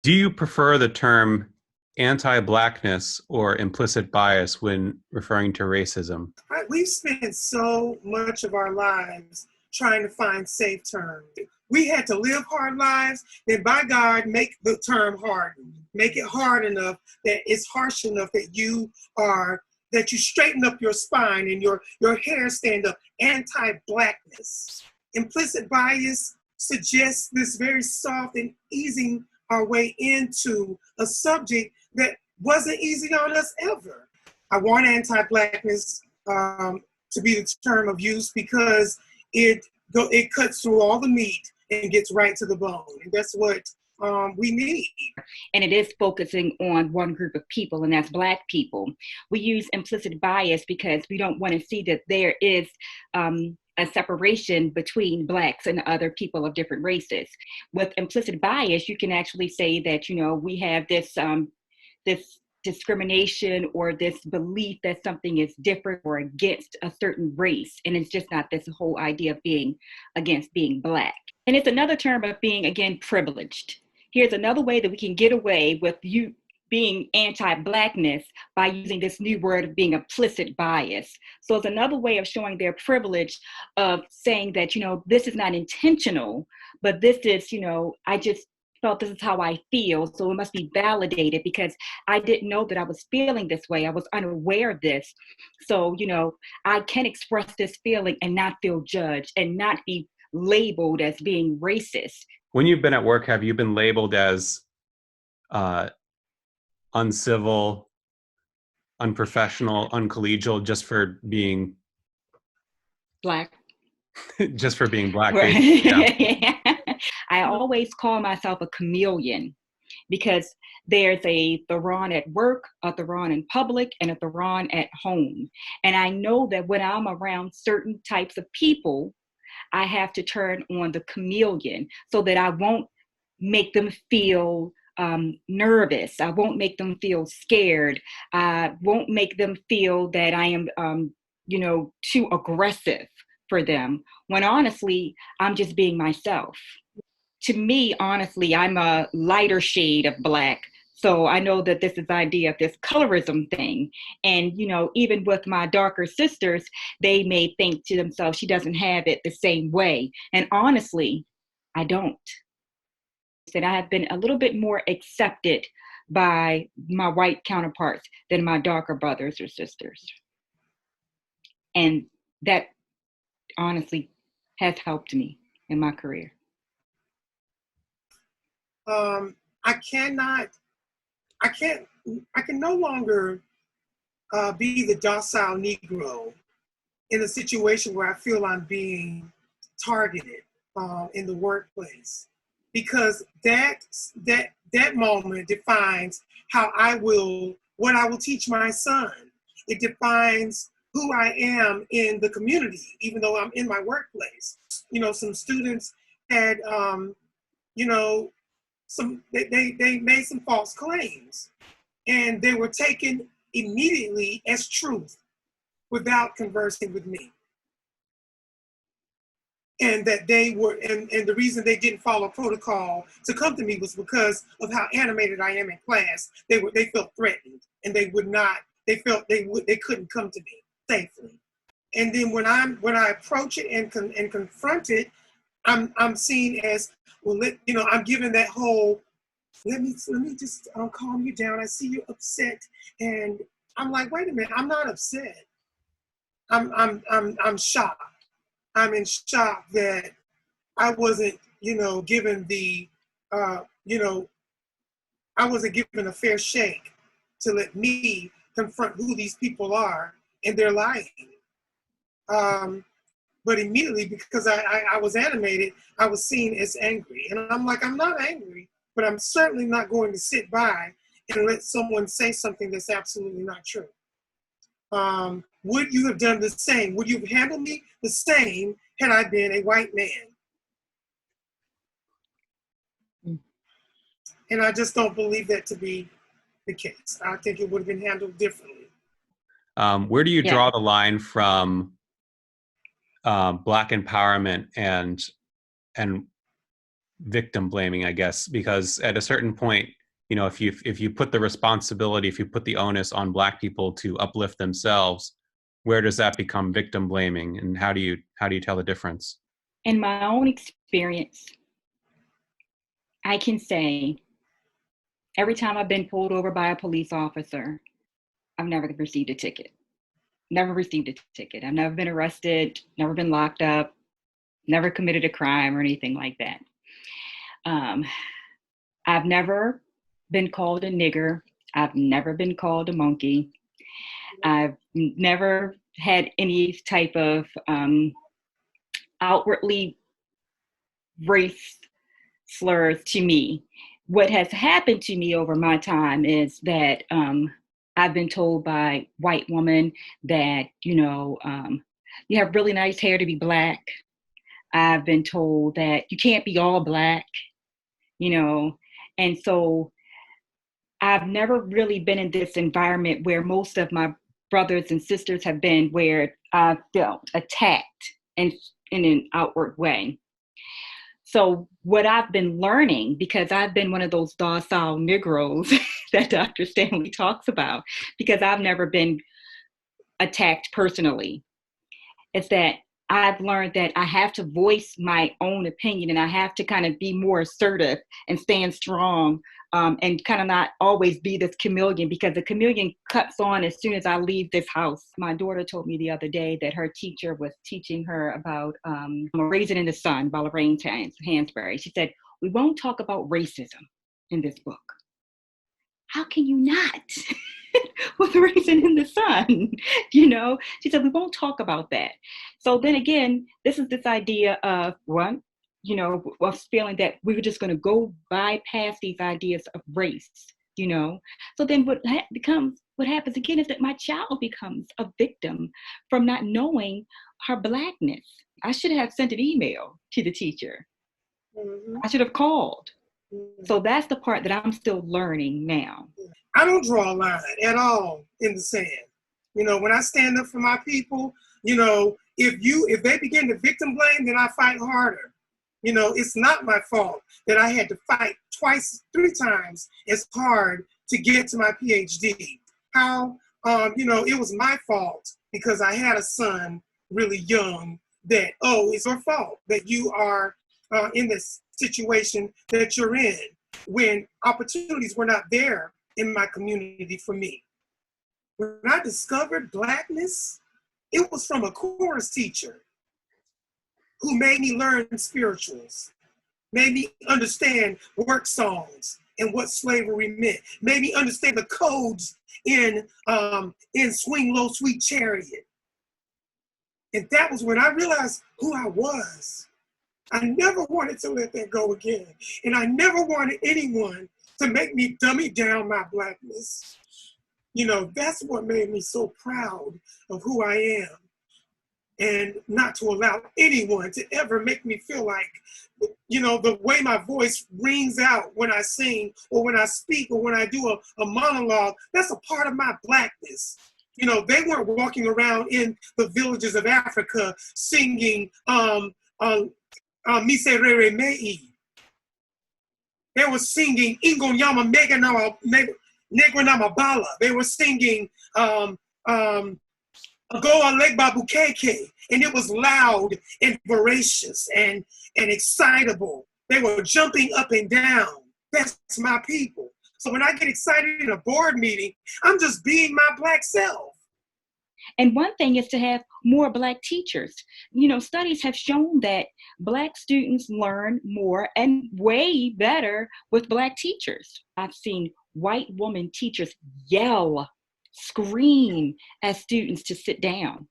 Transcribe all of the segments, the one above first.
Do you prefer the term anti-blackness or implicit bias when referring to racism? We've spent so much of our lives trying to find safe terms. We had to live hard lives, then by God, make the term hard. Make it hard enough that it's harsh enough that you straighten up your spine and your hair stand up. Anti-blackness. Implicit bias suggests this very soft and easing our way into a subject that wasn't easy on us ever. I want anti-blackness to be the term of use because it cuts through all the meat and gets right to the bone. And that's what we need. And it is focusing on one group of people, and that's Black people. We use implicit bias because we don't want to see that there is a separation between Blacks and other people of different races. With implicit bias, you can actually say that, we have this discrimination or this belief that something is different or against a certain race. And it's just not this whole idea of being against being Black. And it's another term of being, again, privileged. Here's another way that we can get away with you being anti-Blackness by using this new word of being implicit bias. So it's another way of showing their privilege of saying that, this is not intentional, but this is, I just felt this is how I feel. So it must be validated because I didn't know that I was feeling this way. I was unaware of this. So, I can express this feeling and not feel judged and not be labeled as being racist. When you've been at work, have you been labeled as uncivil, unprofessional, uncollegial just for being Black? Just for being Black. Right. Yeah. I always call myself a chameleon because there's a Theron at work, a Theron in public, and a Theron at home. And I know that when I'm around certain types of people, I have to turn on the chameleon so that I won't make them feel nervous. I won't make them feel scared. I won't make them feel that I am, too aggressive for them, when honestly, I'm just being myself. To me, honestly, I'm a lighter shade of Black. So I know that this is the idea of this colorism thing. And, even with my darker sisters, they may think to themselves, she doesn't have it the same way. And honestly, I don't. And I have been a little bit more accepted by my white counterparts than my darker brothers or sisters. And that honestly has helped me in my career. I can no longer be the docile Negro in a situation where I feel I'm being targeted in the workplace, because that moment defines what I will teach my son. It defines who I am in the community, even though I'm in my workplace. Some students had, they made some false claims, and they were taken immediately as truth without conversing with me. And that they were, and the reason they didn't follow protocol to come to me was because of how animated I am in class. They felt threatened, and they felt they couldn't come to me safely. And then when I approach it and confront it, I'm seen as, well, I'm given that whole, let me just calm you down. I see you upset, and I'm like, wait a minute, I'm not upset. I'm shocked. I'm in shock that I wasn't, given I wasn't given a fair shake to let me confront who these people are, and they're lying. But immediately, because I was animated, I was seen as angry. And I'm like, I'm not angry, but I'm certainly not going to sit by and let someone say something that's absolutely not true. Would you have done the same? Would you have handled me the same had I been a white man? And I just don't believe that to be the case. I think it would have been handled differently. Where do you draw the line from Black empowerment and victim blaming, I guess, because at a certain point, you know, if you put the responsibility, if you put the onus on Black people to uplift themselves, where does that become victim blaming, and how do you tell the difference? In my own experience, I can say every time I've been pulled over by a police officer, I've never received a ticket. Never received a ticket. I've never been arrested, never been locked up, never committed a crime or anything like that. I've never been called a nigger. I've never been called a monkey. I've never had any type of outwardly race slurs to me. What has happened to me over my time is that I've been told by white women that, you have really nice hair to be Black. I've been told that you can't be all Black, and so I've never really been in this environment where most of my brothers and sisters have been, where I felt attacked in an outward way. So what I've been learning, because I've been one of those docile Negroes that Dr. Stanley talks about, because I've never been attacked personally, is that I've learned that I have to voice my own opinion, and I have to kind of be more assertive and stand strong, and kind of not always be this chameleon, because the chameleon cuts on as soon as I leave this house. My daughter told me the other day that her teacher was teaching her about A Raisin in the Sun by Lorraine Hansberry. She said, "We won't talk about racism in this book." How can you not? With A Raisin in the Sun, She said, "We won't talk about that." So then again, this is this idea of of feeling that we were just going to go bypass these ideas of race, So then what happens again is that my child becomes a victim from not knowing her Blackness. I should have sent an email to the teacher. Mm-hmm. I should have called. Mm-hmm. So that's the part that I'm still learning now. I don't draw a line at all in the sand. When I stand up for my people, if they begin to victim blame, then I fight harder. It's not my fault that I had to fight 3 times as hard to get to my Ph.D. How, it was my fault because I had a son really young that, it's your fault that you are in this situation that you're in, when opportunities were not there in my community for me. When I discovered Blackness, it was from a chorus teacher who made me learn spirituals, made me understand work songs and what slavery meant, made me understand the codes in Swing Low, Sweet Chariot. And that was when I realized who I was. I never wanted to let that go again. And I never wanted anyone to make me dummy down my Blackness. That's what made me so proud of who I am. And not to allow anyone to ever make me feel like, the way my voice rings out when I sing or when I speak or when I do a monologue, that's a part of my Blackness. They weren't walking around in the villages of Africa singing Miserere Mei. They were singing Ingon Yama Mega Nama Negro Nama Bala. They were singing Go Alegba Bukeke. And it was loud and voracious and excitable. They were jumping up and down. That's my people. So when I get excited in a board meeting, I'm just being my Black self. And one thing is to have more Black teachers. Studies have shown that Black students learn more and way better with Black teachers. I've seen white woman teachers yell, scream at students to sit down,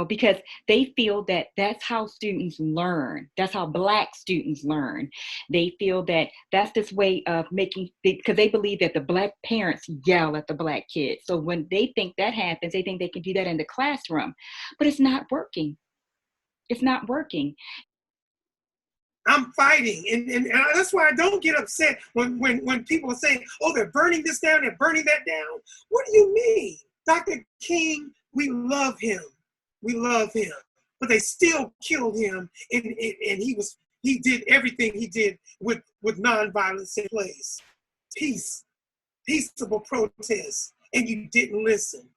because they feel that that's how students learn. That's how Black students learn. They feel that that's this way of because they believe that the Black parents yell at the Black kids. So when they think that happens, they think they can do that in the classroom, but it's not working. It's not working. I'm fighting, and that's why I don't get upset when people are saying, they're burning this down, they're burning that down. What do you mean? Dr. King, we love him. We love him. But they still killed him, and he he did everything he did with nonviolence in place. Peace, peaceable protest, and you didn't listen.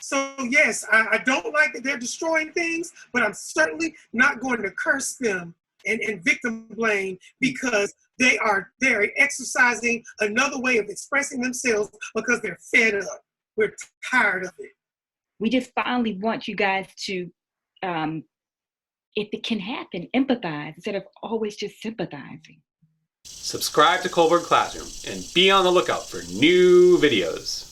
So yes, I don't like that they're destroying things, but I'm certainly not going to curse them and victim blame, because they're exercising another way of expressing themselves because they're fed up. We're tired of it. We just finally want you guys to, if it can happen, empathize instead of always just sympathizing. Subscribe to Goldberg Classroom and be on the lookout for new videos.